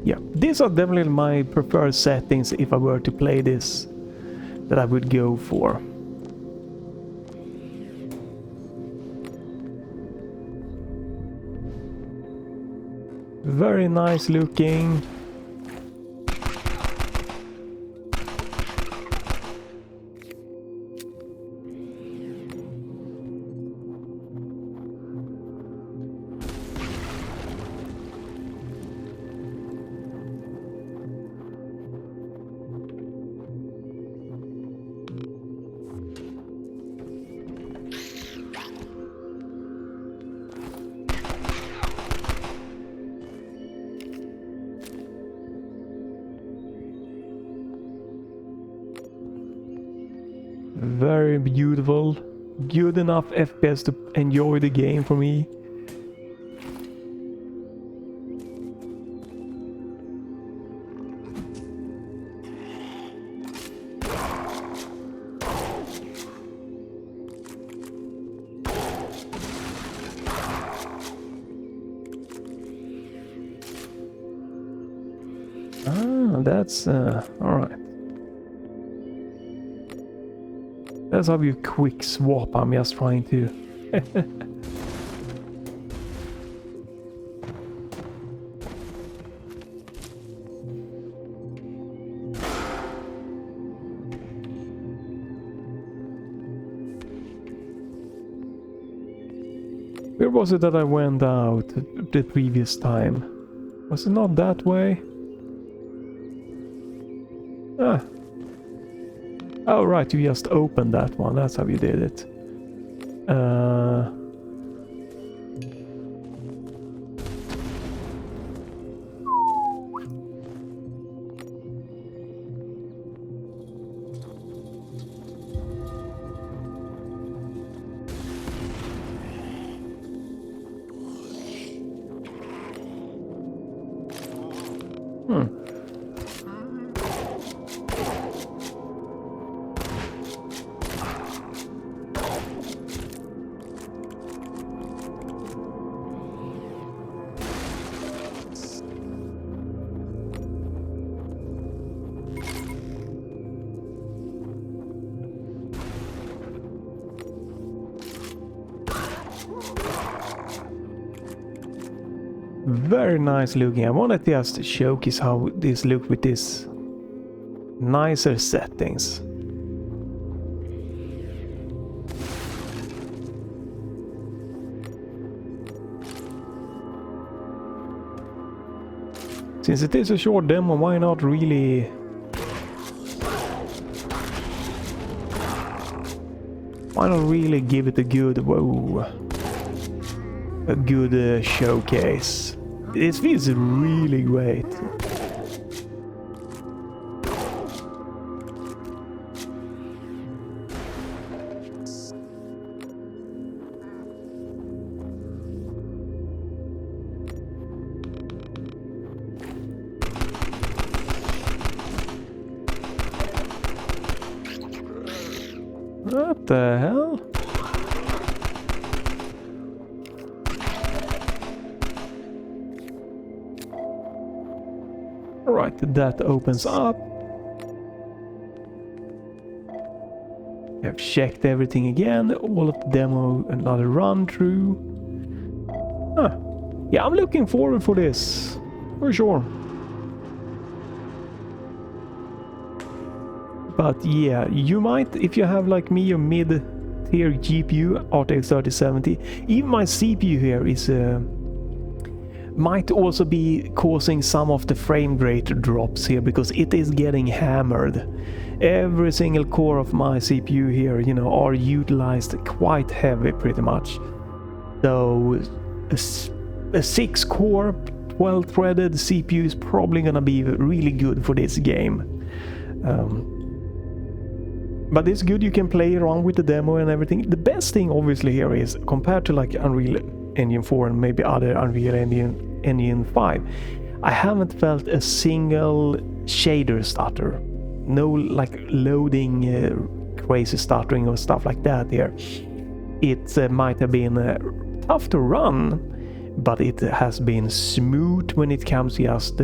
Yeah, these are definitely my preferred settings if I were to play this, that I would go for. Very nice looking. Very beautiful. Good enough FPS to enjoy the game for me. That's alright. Let's have you quick swap. I'm just trying to Where was it that I went out the previous time? Was it not that way? Ah. Oh right, you just opened that one. That's how you did it. Very nice looking. I wanted to just showcase how this looks with this nicer settings. Since it is a short demo, why not really give it a good showcase. This feels really great. What the hell? Alright, that opens up. I've checked everything again, all of the demo, another run through. Yeah, I'm looking forward for this, for sure. But yeah, you might, if you have like me a mid-tier GPU, RTX 3070, even my CPU here is might also be causing some of the frame rate drops here, because it is getting hammered. Every single core of my CPU here, you know, are utilized quite heavy pretty much. So a 6-core 12-threaded CPU is probably gonna be really good for this game. But it's good, you can play around with the demo and everything. The best thing obviously here is, compared to like Unreal Engine 4 and maybe other Unreal Engine 5, I haven't felt a single shader stutter. No like loading crazy stuttering or stuff like that here. It might have been tough to run, but it has been smooth when it comes to just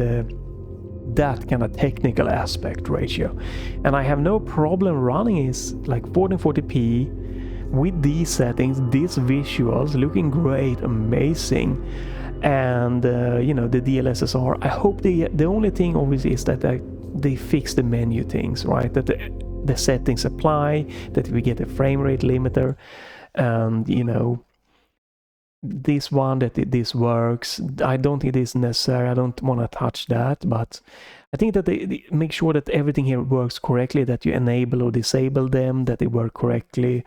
that kind of technical aspect ratio. And I have no problem running is like 1440p with these settings, these visuals looking great, amazing. And you know, the DLSS. I hope the only thing obviously is that they fix the menu things, right? That the settings apply, that we get a frame rate limiter, and you know, this one, that this works. I don't think it is necessary. I don't want to touch that, but I think that they make sure that everything here works correctly, that you enable or disable them, that they work correctly.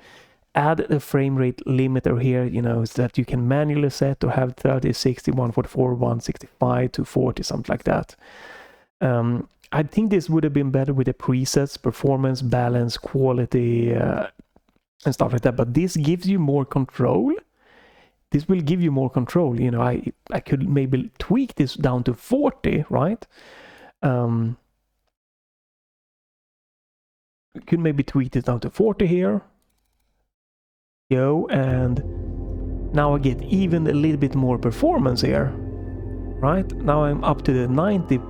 Add a frame rate limiter here, you know, so that you can manually set to have 30, 60, 144, 165, 240, something like that. I think this would have been better with the presets, performance, balance, quality, and stuff like that. But this gives you more control. This will give you more control. You know, I could maybe tweak this down to 40, right? Could maybe tweak this down to 40 here. Go, and now I get even a little bit more performance here, right? Now I'm up to the 90,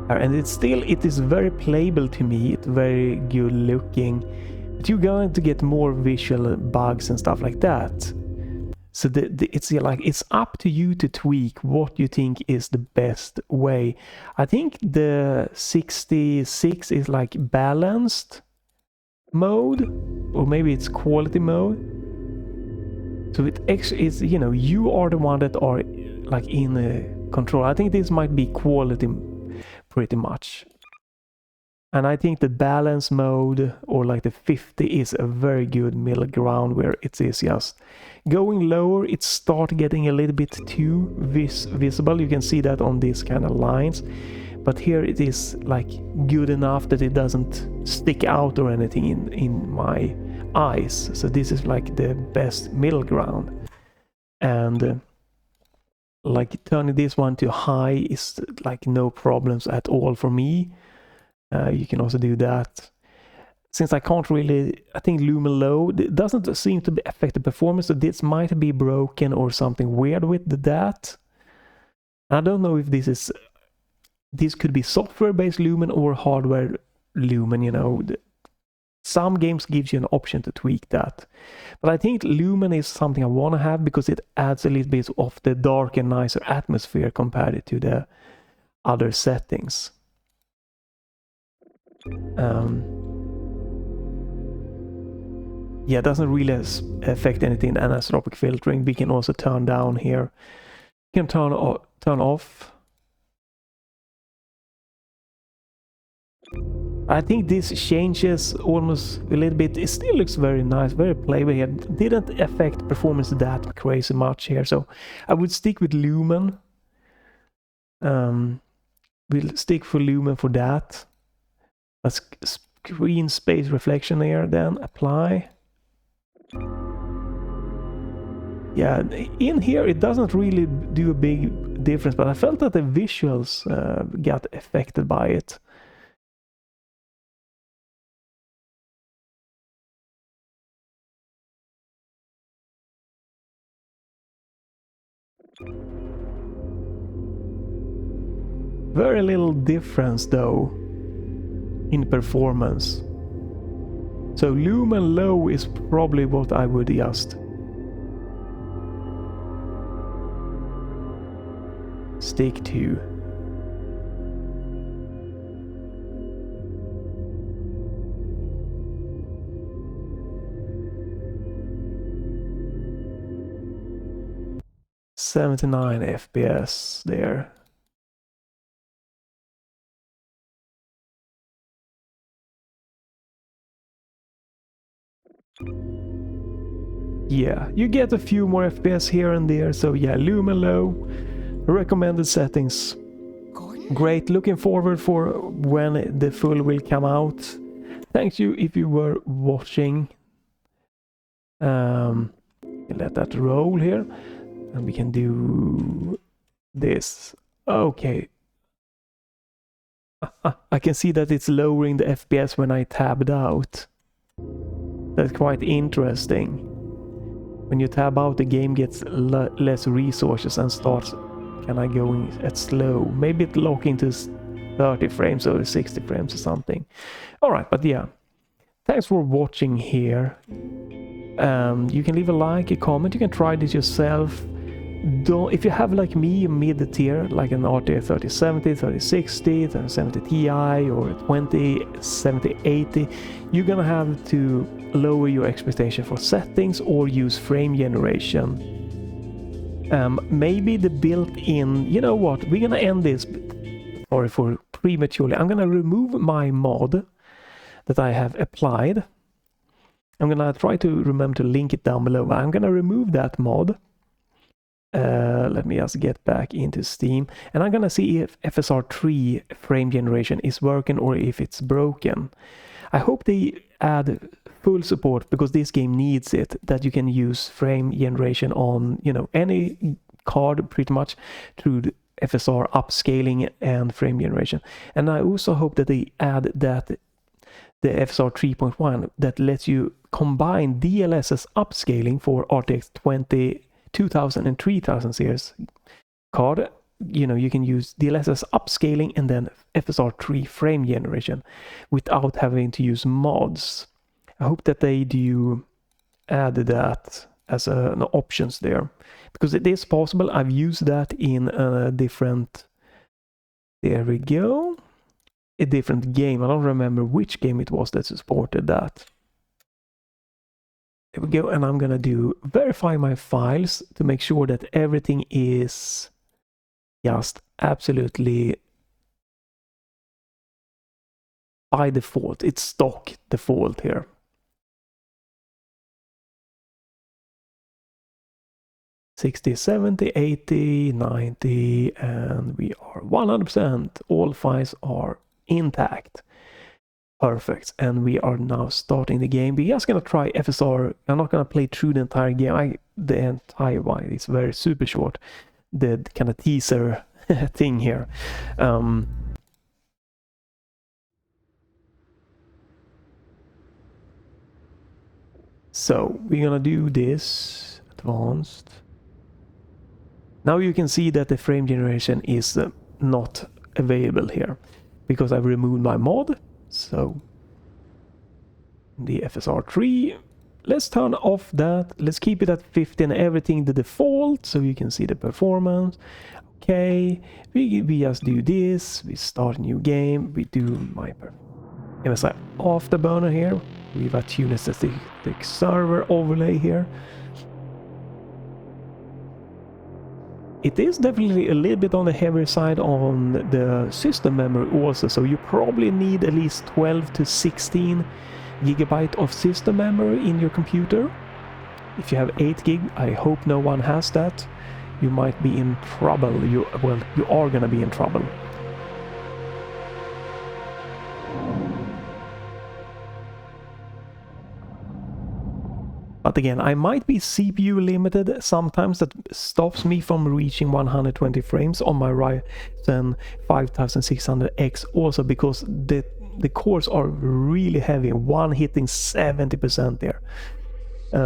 and it is very playable to me. It's very good looking, but you're going to get more visual bugs and stuff like that. So it's like, it's up to you to tweak what you think is the best way. I think the 66 is like balanced mode, or maybe it's quality mode. So it actually is, you know, you are the one that are like in control. I think this might be quality pretty much. And I think the balance mode, or like the 50, is a very good middle ground, where it is just going lower, it starts getting a little bit too visible. You can see that on these kind of lines. But here it is like good enough that it doesn't stick out or anything in my eyes. So this is like the best middle ground. And like turning this one to high is like no problems at all for me. You can also do that. Since I can't really, I think lumen low, it doesn't seem to affect the performance, so this might be broken or something weird with that. I don't know if this could be software-based lumen or hardware lumen, you know. Some games gives you an option to tweak that. But I think lumen is something I want to have, because it adds a little bit of the dark and nicer atmosphere compared to the other settings. Yeah, it doesn't really affect anything in anisotropic filtering. We can also turn down here. You can turn off. I think this changes almost a little bit. It still looks very nice, very playable here. Didn't affect performance that crazy much here, so I would stick with lumen. We'll stick for lumen for that. A screen space reflection here, then apply. Yeah, in here it doesn't really do a big difference, but I felt that the visuals got affected by it. Very little difference though in performance. So lumen low is probably what I would just stick to. .79 FPS there. Yeah, you get a few more FPS here and there, so yeah, lumen low, recommended settings. Great, looking forward for when the full will come out. Thank you if you were watching. Let that roll here, and we can do this. Okay. I can see that it's lowering the FPS when I tabbed out. That's quite interesting. When you tab out, the game gets less resources and starts kind of going at slow. Maybe it locking to 30 frames or 60 frames or something. Alright, but yeah. Thanks for watching here. You can leave a like, a comment, you can try this yourself. If you have like me a mid tier, like an RTX 3070, 3060, 3070 Ti or 207080, you're gonna have to lower your expectation for settings or use frame generation. Maybe the built-in, you know what, we're gonna end this, sorry for prematurely, I'm gonna remove my mod that I have applied. I'm gonna try to remember to link it down below, but I'm gonna remove that mod. Let me just get back into Steam, and I'm gonna see if FSR3 frame generation is working or if it's broken. I hope they add full support, because this game needs it, that you can use frame generation on, you know, any card pretty much through the FSR upscaling and frame generation. And I also hope that they add that the FSR 3.1 that lets you combine DLSS upscaling for RTX 2000 and 3000 series card. You know, you can use DLSS upscaling and then FSR3 frame generation without having to use mods. I hope that they do add that as an options there, because it is possible. I've used that in a different, there we go, a different game. I don't remember which game it was that supported that. There we go, and I'm gonna do verify my files to make sure that everything is just absolutely by default. It's stock default here. $60, $70, $80, $90, and we are 100%. All files are intact. Perfect. And we are now starting the game. We're just gonna try FSR. I'm not gonna play through the entire game. The entire one is very super short. The kind of teaser thing here. So we're gonna do this advanced. Now you can see that the frame generation is not available here because I've removed my mod. So the FSR3, let's turn off that. Let's keep it at 50 and everything the default so you can see the performance. Okay, we just do this. We start a new game. We do my MSI Afterburner here. We've a tune static server overlay here. It is definitely a little bit on the heavier side on the system memory also, so you probably need at least 12 to 16 gigabyte of system memory in your computer. If you have 8 gig, I hope no one has that. You might be in trouble. You are gonna be in trouble. But again, I might be CPU limited sometimes. That stops me from reaching 120 frames on my Ryzen 5600X also, because the cores are really heavy, one hitting 70% there.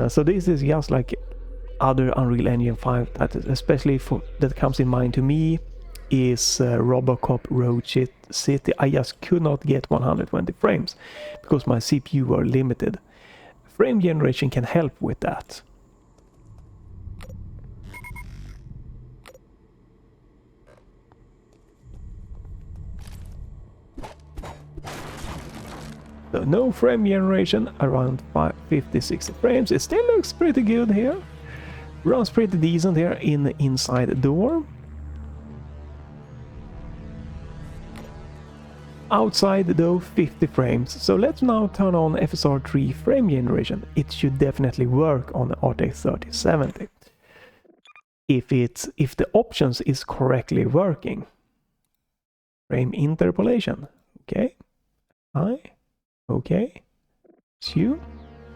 So this is just like other Unreal Engine 5 titles, especially for that comes in mind to me is Robocop Road City. I just could not get 120 frames because my CPU were limited. Frame generation can help with that. So no frame generation, around 50-60 frames. It still looks pretty good here. Runs pretty decent here in the inside door. Outside though 50 frames. So let's now turn on FSR3 frame generation. It should definitely work on the RTX 3070. If the options is correctly working. Frame interpolation. Okay. Okay. Two.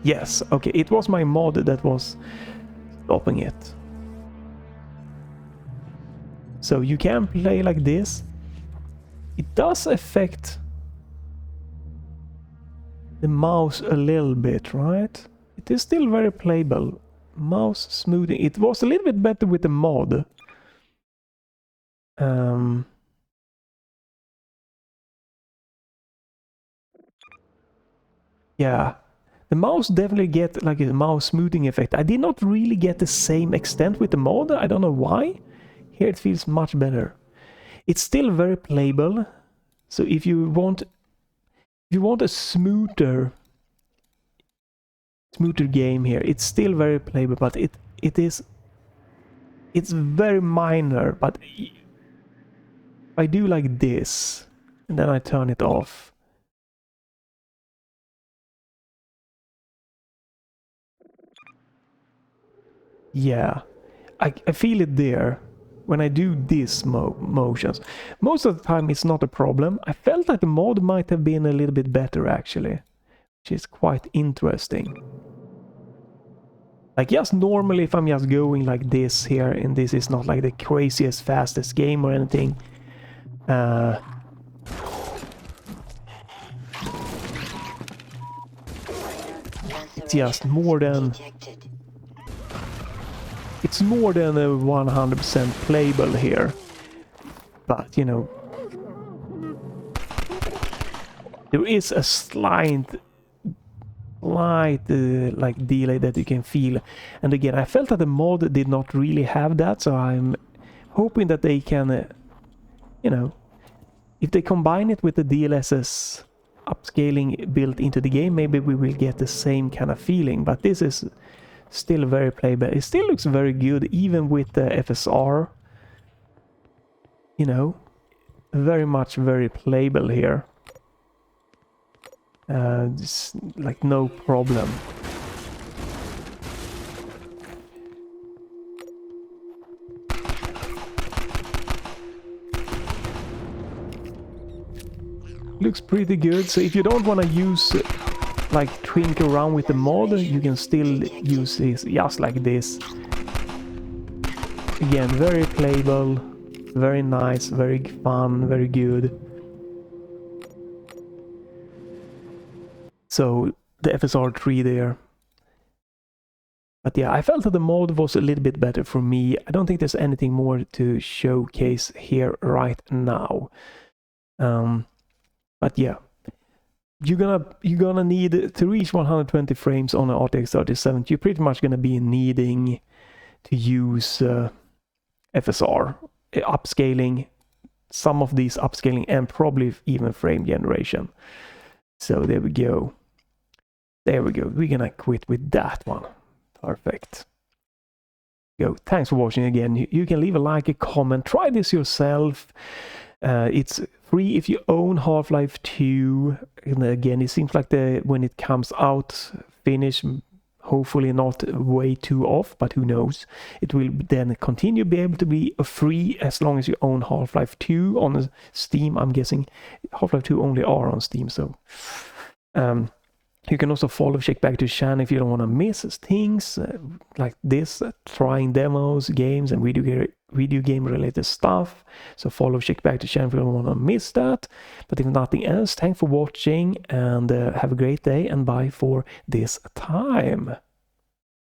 Yes. Okay. It was my mod that was stopping it. So you can play like this. It does affect the mouse a little bit, right? It is still very playable. Mouse smoothing. It was a little bit better with the mod. Yeah. The mouse definitely get like a mouse smoothing effect. I did not really get the same extent with the mod. I don't know why. Here it feels much better. It's still very playable. So if you want a smoother game here, it's still very playable, but it's very minor. But if I do like this and then I turn it off. Yeah, I feel it there when I do these motions. Most of the time it's not a problem. I felt like the mod might have been a little bit better actually, which is quite interesting. Like just normally if I'm just going like this here, and this is not like the craziest fastest game or anything, it's just more than... It's more than a 100% playable here. But, you know, there is a slight like delay that you can feel. And again, I felt that the mod did not really have that, so I'm hoping that they can, you know, if they combine it with the DLSS upscaling built into the game, maybe we will get the same kind of feeling. But this is still very playable. It still looks very good even with the FSR, you know, very playable here. It's like no problem. Looks pretty good. So if you don't want to use like twink around with the mod, you can still use this just like this. Again, very playable, very nice, very fun, very good. So the FSR3 there. But yeah, I felt that the mod was a little bit better for me. I don't think there's anything more to showcase here right now. But yeah, you're gonna need to reach 120 frames on an RTX 3070. You're pretty much gonna be needing to use FSR upscaling, some of these upscaling, and probably even frame generation. So there we go. There we go. We're gonna quit with that one. Perfect. Go. Thanks for watching again. You can leave a like, a comment. Try this yourself. It's free if you own Half-Life 2. And again, it seems like when it comes out, finish, hopefully not way too off, but who knows. It will then continue be able to be free as long as you own Half-Life 2 on Steam. I'm guessing Half-Life 2 only are on Steam, so... you can also follow, check back to the channel if you don't want to miss things like this, trying demos, games, and video game related stuff. So follow, check back to the channel if you don't want to miss that. But if nothing else, thanks for watching, and have a great day, and bye for this time.